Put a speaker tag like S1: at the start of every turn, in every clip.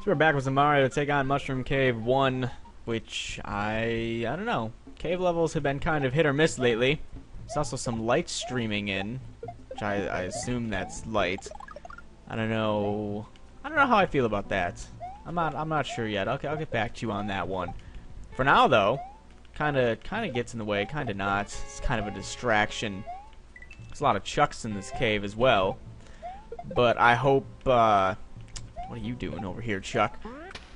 S1: So we're back with some Mario to take on Mushroom Cave 1, which I don't know. Cave levels have been kind of hit or miss lately. There's also some light streaming in, which I assume that's light. I don't know how I feel about that. I'm not sure yet. Okay, I'll get back to you on that one. For now though, kinda gets in the way, kinda not. It's kind of a distraction. There's a lot of chucks in this cave as well. But I hope what are you doing over here, Chuck?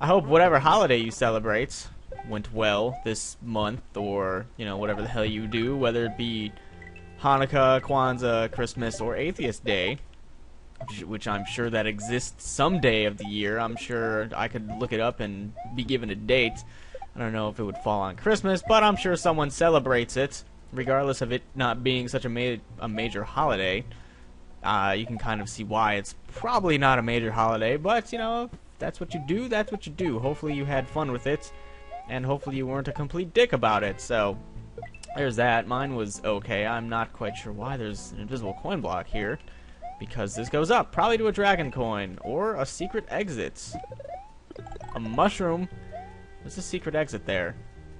S1: I hope whatever holiday you celebrate went well this month, or, you know, whatever the hell you do, whether it be Hanukkah, Kwanzaa, Christmas, or Atheist Day, which I'm sure that exists some day of the year. I'm sure I could look it up and be given a date. I don't know if it would fall on Christmas, but I'm sure someone celebrates it, regardless of it not being such a major holiday. You can kind of see why it's probably not a major holiday, but, you know, if that's what you do, that's what you do. Hopefully you had fun with it, and hopefully you weren't a complete dick about it, so there's that. Mine was okay. I'm not quite sure why there's an invisible coin block here, because this goes up, probably to a dragon coin, or a secret exit. A mushroom. There's a secret exit there.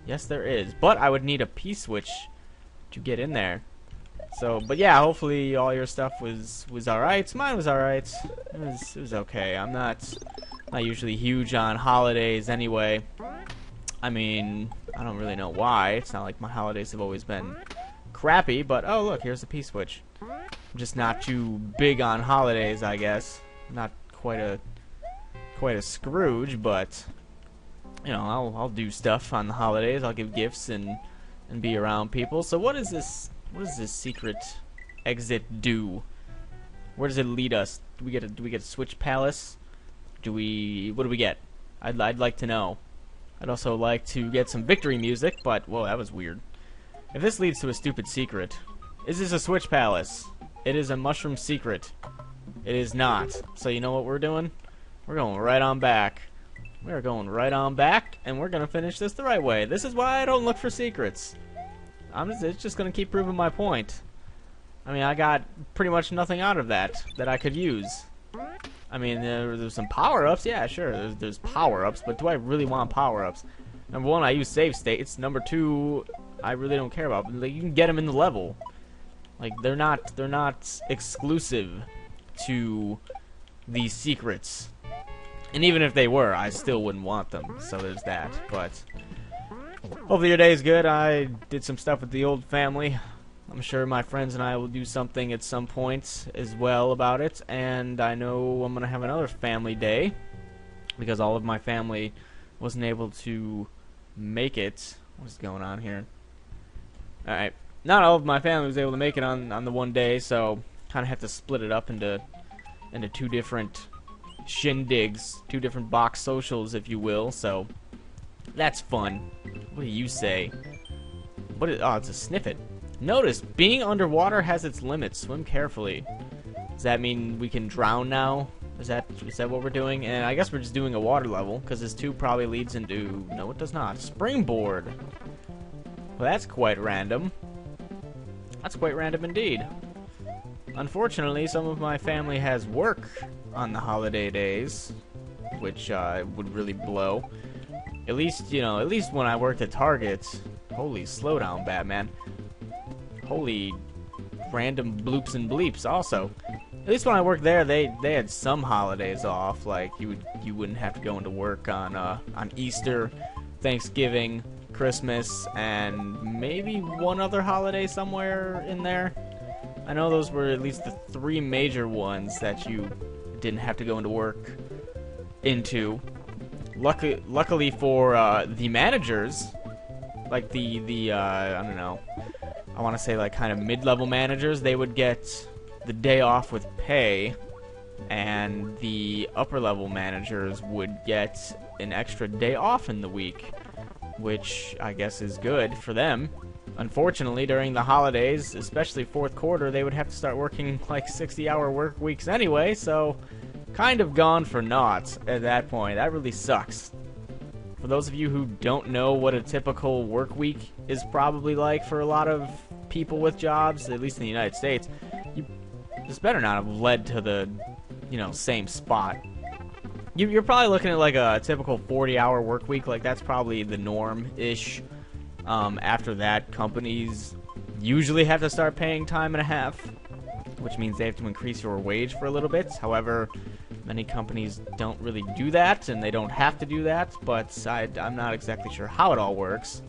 S1: Yes, there is, but I would need a P-switch to get in there. So, but yeah, hopefully all your stuff was alright. Mine was alright. It was okay. I'm not usually huge on holidays anyway. I mean, I don't really know why. It's not like my holidays have always been crappy, but oh look, here's the P-switch. I'm just not too big on holidays, I guess. Not quite a Scrooge, but you know, I'll do stuff on the holidays. I'll give gifts and be around people. So what is this? What does this secret exit do? Where does it lead us? Do we get a Switch Palace? What do we get? I'd like to know. I'd also like to get some victory music, but whoa, that was weird. If this leads to a stupid secret, is this a Switch Palace? It is a mushroom secret. It is not. So you know what we're doing? We're going right on back. We're going right on back, and we're gonna finish this the right way. This is why I don't look for secrets. It's just gonna keep proving my point. I mean, I got pretty much nothing out of that I could use. I mean, there's some power-ups, yeah, sure. There's power-ups, but do I really want power-ups? Number one, I use save states. Number two, I really don't care about. Like, you can get them in the level. Like, they're not exclusive to these secrets. And even if they were, I still wouldn't want them. So there's that. But hopefully your day is good. I did some stuff with the old family. I'm sure my friends and I will do something at some point as well about it. And I know I'm going to have another family day, because all of my family wasn't able to make it. What's going on here? Alright. Not all of my family was able to make it on the one day, so kind of have to split it up into two different shindigs, two different box socials, if you will. So that's fun. What do you say? Oh, it's a sniffet. Notice, being underwater has its limits. Swim carefully. Does that mean we can drown now? Is that what we're doing? And I guess we're just doing a water level, because this tube probably leads into... No, it does not. Springboard. Well, that's quite random. That's quite random indeed. Unfortunately, some of my family has work on the holiday days, which would really blow. At least, you know, when I worked at Target. Holy, slow down, Batman. Holy random bloops and bleeps also. At least when I worked there, they had some holidays off. Like, you wouldn't have to go into work on Easter, Thanksgiving, Christmas, and maybe one other holiday somewhere in there. I know those were at least the three major ones that you didn't have to go into work into. Luckily for the managers, like the I don't know, I want to say like kind of mid-level managers, they would get the day off with pay, and the upper-level managers would get an extra day off in the week, which I guess is good for them. Unfortunately, during the holidays, especially fourth quarter, they would have to start working like 60-hour work weeks anyway, so kind of gone for naught at that point. That really sucks. For those of you who don't know what a typical work week is probably like for a lot of people with jobs, at least in the United States, this better not have led to the, you know, same spot. you're probably looking at like a typical 40-hour work week. Like that's probably the norm-ish. After that, companies usually have to start paying time and a half, which means they have to increase your wage for a little bit. However, many companies don't really do that, and they don't have to do that, but I'm not exactly sure how it all works.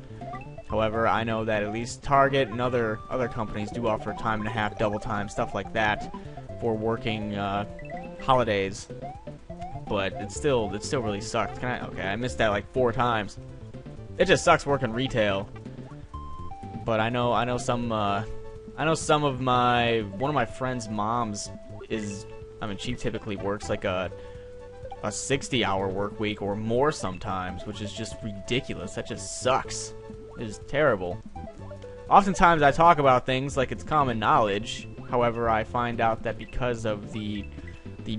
S1: However, I know that at least Target and other companies do offer time and a half, double time, stuff like that for working holidays. But it still really sucks. Okay, I missed that like 4 times. It just sucks working retail. But I know some of one of my friend's moms is, I mean, she typically works like a 60-hour work week or more sometimes, which is just ridiculous. That just sucks. It is terrible. Oftentimes I talk about things like it's common knowledge. However, I find out that because of the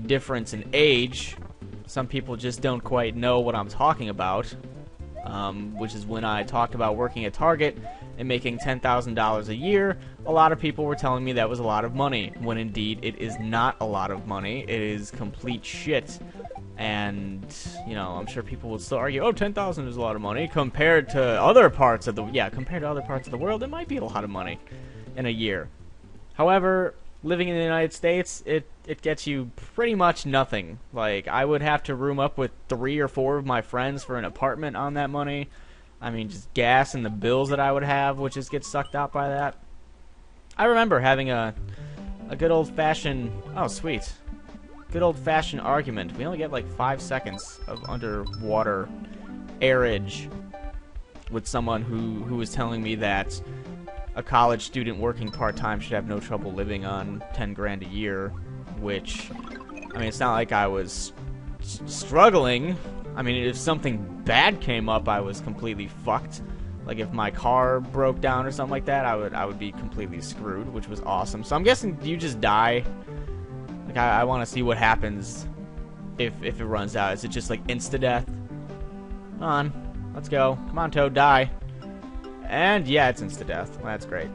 S1: difference in age, some people just don't quite know what I'm talking about. Which is when I talked about working at Target and making $10,000 a year, a lot of people were telling me that was a lot of money, when indeed it is not a lot of money. It is complete shit. And, you know, I'm sure people would still argue, oh, 10,000 is a lot of money. Compared to other parts of the world, it might be a lot of money in a year. However, living in the United States, it gets you pretty much nothing. Like, I would have to room up with 3 or 4 of my friends for an apartment on that money. I mean, just gas and the bills that I would have would just get sucked out by that. I remember having a good old-fashioned, oh, sweet, good old-fashioned argument. We only get like 5 seconds of underwater airage with someone who was telling me that a college student working part-time should have no trouble living on 10 grand a year, which, I mean, it's not like I was struggling. I mean, if something bad came up, I was completely fucked. Like, if my car broke down or something like that, I would be completely screwed, which was awesome. So I'm guessing you just die. Like, I want to see what happens if it runs out. Is it just, like, insta-death? Come on. Let's go. Come on, Toad, die. And, yeah, it's insta-death. Well, that's great.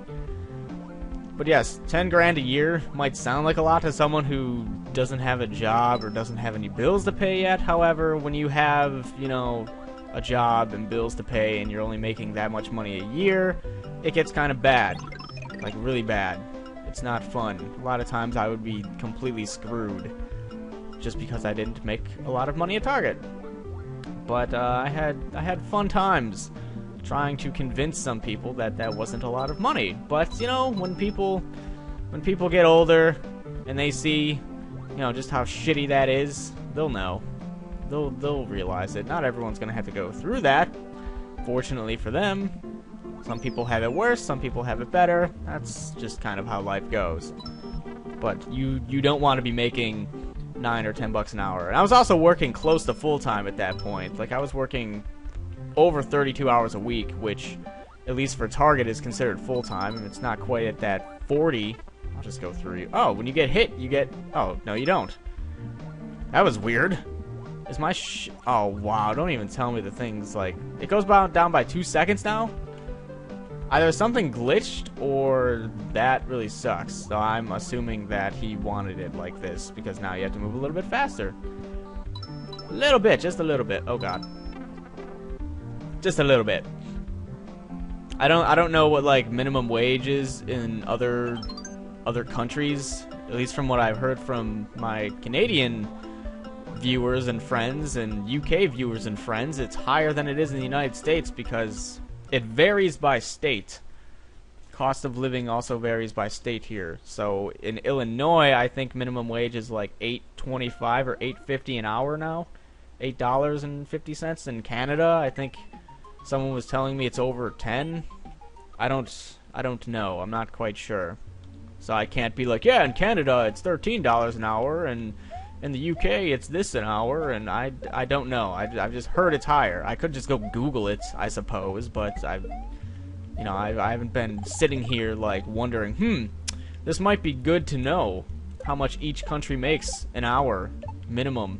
S1: But yes, 10 grand a year might sound like a lot to someone who doesn't have a job or doesn't have any bills to pay yet. However, when you have, you know, a job and bills to pay and you're only making that much money a year, it gets kind of bad. Like, really bad. It's not fun. A lot of times I would be completely screwed just because I didn't make a lot of money at Target. But I had fun times trying to convince some people that that wasn't a lot of money. But, you know, when people get older and they see, you know, just how shitty that is, they'll know. They'll realize it. Not everyone's going to have to go through that. Fortunately for them, some people have it worse, some people have it better. That's just kind of how life goes. But you don't want to be making $9 or $10 an hour. And I was also working close to full-time at that point. Like, I was working over 32 hours a week, which, at least for Target, is considered full-time. It's not quite at that 40. I'll just go through. Oh, when you get hit, you get... Oh, no, you don't. That was weird. Is my Oh, wow, don't even tell me the things, like... It goes down by 2 seconds now? Either something glitched, or that really sucks. So I'm assuming that he wanted it like this, because now you have to move a little bit faster. A little bit, just a little bit. Oh, God. Just a little bit. I don't know what, like, minimum wage is in other countries. At least from what I've heard from my Canadian viewers and friends and UK viewers and friends, it's higher than it is in the United States because it varies by state. Cost of living also varies by state here. So in Illinois, I think minimum wage is like $8.25 or $8.50 an hour now. $8.50. In Canada, I think someone was telling me it's over 10. I don't know. I'm not quite sure. So I can't be like, yeah, in Canada it's $13 an hour, and in the UK it's this an hour, and I don't know. I've just heard it's higher. I could just go Google it, I suppose, but I haven't been sitting here like wondering, this might be good to know how much each country makes an hour minimum.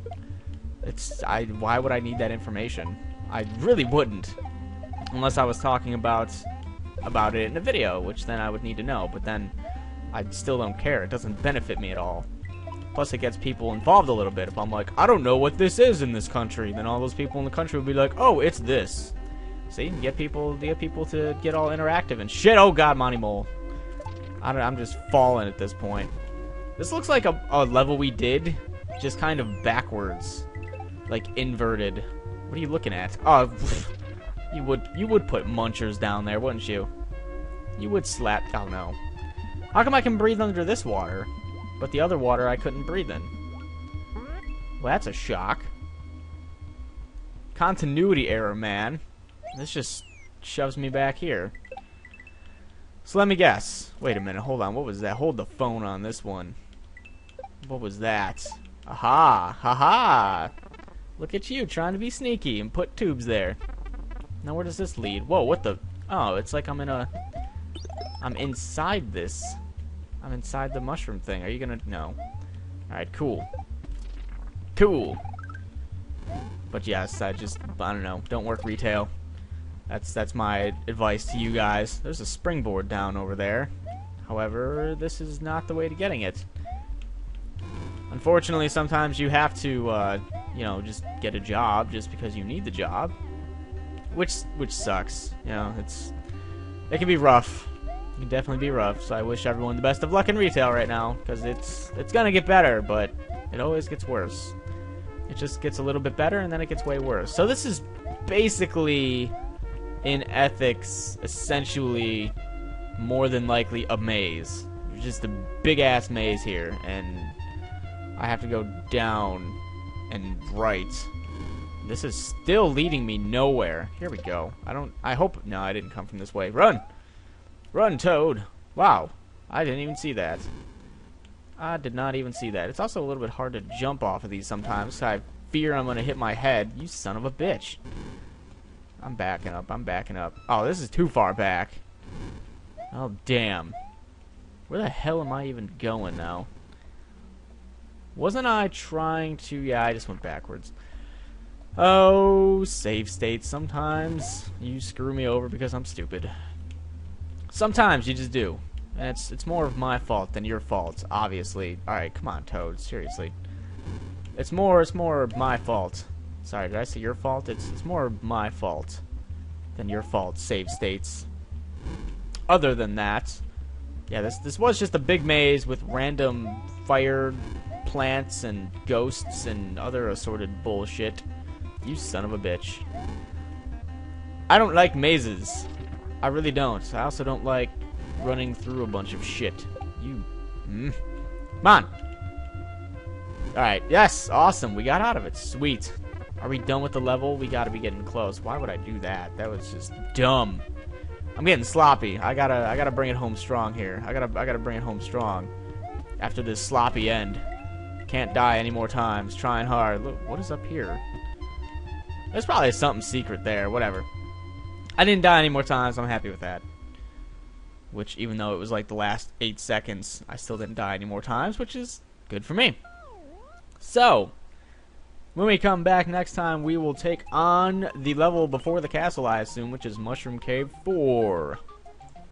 S1: Why would I need that information? I really wouldn't, unless I was talking about it in a video, which then I would need to know, but then I still don't care. It doesn't benefit me at all. Plus, it gets people involved a little bit. If I'm like, I don't know what this is in this country, then all those people in the country will be like, oh, it's this. See, get people to get all interactive and shit. Oh God, Monty Mole. I'm just falling at this point. This looks like a level we did, just kind of backwards, like inverted. What are you looking at? Oh, you would put munchers down there, wouldn't you? You would slap. Oh no. How come I can breathe under this water, but the other water I couldn't breathe in? Well, that's a shock. Continuity error, man. This just shoves me back here. So let me guess. Wait a minute, hold on. What was that? Hold the phone on this one. What was that? Aha! Haha! Look at you trying to be sneaky and put tubes there. Now where does this lead? Whoa, what the? Oh, it's like I'm inside this. I'm inside the mushroom thing. Are you gonna? No. Alright, cool. Cool. But yes, I don't know. Don't work retail. That's my advice to you guys. There's a springboard down over there. However, this is not the way to getting it. Unfortunately, sometimes you have to, you know, just get a job just because you need the job, which sucks. You know, it can be rough. It can definitely be rough. So I wish everyone the best of luck in retail right now, because it's gonna get better, but it always gets worse. It just gets a little bit better, and then it gets way worse. So this is basically, in ethics, essentially, more than likely a maze. There's just a big-ass maze here, and I have to go down and right. This is still leading me nowhere. Here we go. I hope... No, I didn't come from this way. Run! Run, Toad! Wow. I didn't even see that. I did not even see that. It's also a little bit hard to jump off of these sometimes. I fear I'm going to hit my head. You son of a bitch. I'm backing up. I'm backing up. Oh, this is too far back. Oh, damn. Where the hell am I even going now? Wasn't I trying to... Yeah, I just went backwards. Oh, save states. Sometimes you screw me over because I'm stupid. Sometimes you just do. And it's more of my fault than your fault, obviously. Alright, come on, Toad. Seriously. It's more my fault. Sorry, did I say your fault? It's more my fault than your fault, save states. Other than that, yeah, this was just a big maze with random fire plants and ghosts and other assorted bullshit. You son of a bitch. I don't like mazes. I really don't. I also don't like running through a bunch of shit. You... Come on! Alright, yes! Awesome! We got out of it. Sweet. Are we done with the level? We gotta be getting close. Why would I do that? That was just dumb. I'm getting sloppy. I gotta bring it home strong here. I gotta bring it home strong. After this sloppy end. Can't die any more times. Trying hard. Look, what is up here? There's probably something secret there. Whatever. I didn't die any more times. I'm happy with that. Which, even though it was like the last 8 seconds, I still didn't die any more times, which is good for me. So, when we come back next time, we will take on the level before the castle, I assume, which is Mushroom Cave 4.